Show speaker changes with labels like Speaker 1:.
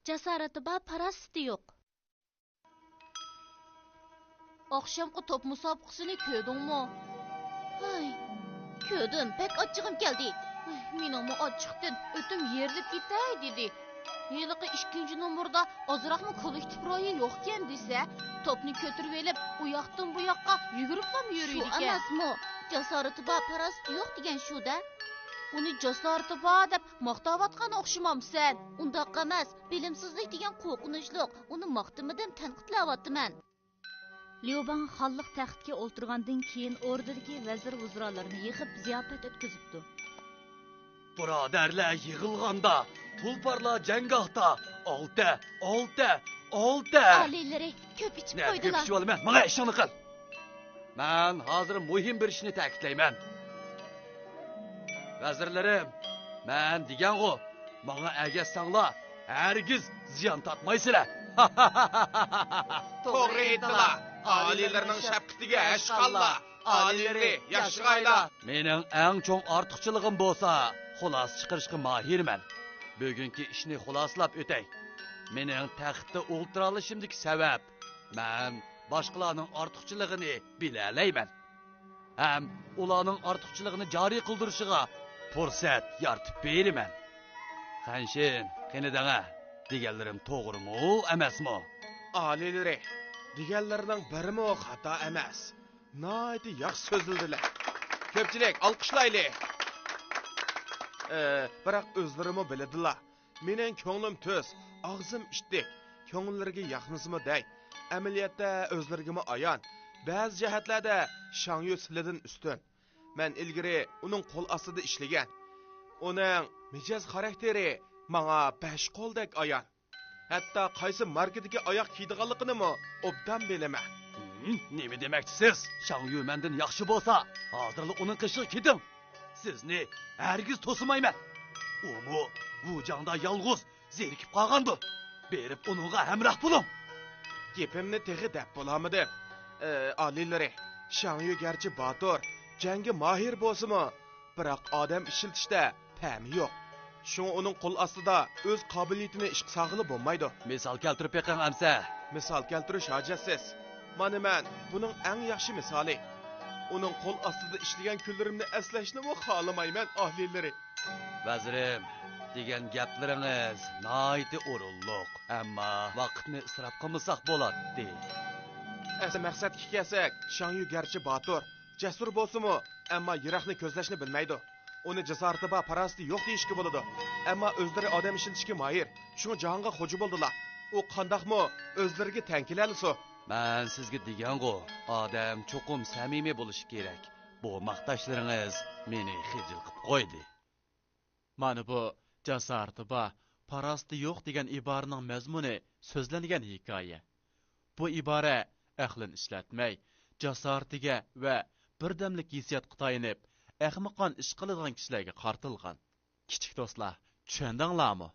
Speaker 1: Cəsarəti var, parasiti yox. Akşamki top müsabaqasını gördünmü? Ay, gördüm, pek açığım geldi. Menimmi açıqdan ötüm yerilib ketay dedi. Yılıqı 2. numurda azıraqmı kollektiv royu yoxken dese, topni götürüp elib, u yoqdan bu yoqqa yuguriblam yürüydi ekan.
Speaker 2: Şu emasmı? Cəsarəti var, parasiti yox degan şu da.
Speaker 1: Uni cəsarəti var deb maqtavatqan oxşamamsan.
Speaker 2: Undaq emas, bilimsizlik degan qo'rqinchliq. Uni maqtimidim, tanqidlayapman.
Speaker 3: Liuban xalliq taxtga o'ltirgandan keyin ordidagi vazir vuzralarini yig'ib ziyofat o'tkazibdi.
Speaker 4: Birodarlar yig'ilganda, tulparlar janggohda, olta.
Speaker 2: Alilari ko'p ichib
Speaker 4: Ko'p
Speaker 2: qo'ydilar.
Speaker 4: ichib olaman, menga ishoni qil. Men hozir muhim bir ishni ta'kidlayman. Vazirlarim, men degan-ku, menga agasanglar, hargiz ziyon tortmaysizlar.
Speaker 5: To'g'ri aytdilar. Aliylarning shafqatiga ashqallar. Alilari yaxshig'aylar.
Speaker 4: Mening eng cho'ng ortiqchiligim bo'lsa, xulos chiqarishga mahirman. Bugungi ishni xuloslab o'tay. Mening taxtda o'ltira olishimdagi sabab men boshqalarning ortiqchiligini bilalayman. Ham ularning ortiqchiligini joriy qildirishiga fursat yaratib beraman. Qanshin, qenidanga deganlarim to'g'rimi, emasmi?
Speaker 5: Alilari deganlarning birimi xato emas. Noiti yaxshi so'zildilar. Ko'pchilik olqishlayli. Biroq o'zlarimi biladilar. Mening ko'nglim to'z, og'zim ishdik. Ko'ngillariga yaqinizmi day. Amaliyotda o'zlariga ayon. Ba'zi jihatlarda Shangyu silidan ustun. Men ilgari uning qo'l ostida ishlagan. Uning mijoz xarakteri menga besh qo'ldek ayon. Hatto qaysi markadagi oyoq kiydiganligini obdan bilaman.
Speaker 4: Nima demoqchisiz? Shangyu mendan yaxshi bo'lsa, hozirla uning qishiga keting. Sizni hargiz to'simayman. Umu bu jangda yolg'iz zerikib qolgandi. Berib uningga hamroh bo'ling.
Speaker 5: Gapimni teg'i deb bo'lamidim. Alilari, Shangyu garchi botur, jangga mahir bo'lsa-mu, biroq odam ishiltishda fahmi yo'q. Shunga uning qo'l ostida o'z qobiliyatini ishga sog'ili bo'lmaydi.
Speaker 4: Misol keltirib beqing amsa.
Speaker 5: Misol keltirish hojatsiz. Mana men buning eng yaxshi misoli. Uning qo'l ostida ishlagan kunlarimni eslashni xohlamayman, alilari.
Speaker 4: Vazirim, degan gaplaringiz noiti o'rinliq, ammo vaqtni isrof qilmasak bo'ladi.
Speaker 5: Asli maqsadga kelsak, Shangyu garchi botur, jasur bo'lsa-mu, ammo yiroqni ko'zlashni bilmaydi. Uni jasorati va parasti yo'q deyishga bo'ladi. Ammo o'zlari odam ishiltishga mahir. Shunga jahonga xo'ja bo'ldilar. U qandoqmi o'zlariga tankilalisi.
Speaker 4: Men sizga degan-ku, odam cho'qim samimiy bo'lishi kerak. Bu maqtashlaringiz meni xijil qilib qo'ydi.
Speaker 6: Mana bu jasorati va parasti yo'q degan iboraning mazmuni so'zlangan hikoya. Bu ibora aqlin ishlatmay, jasoratiga va birdamlik hissiyotga tayinib, ahmoqon ish qiladigan kishilarga qartilgan. Kichik do'stlar, tushundinglarmi?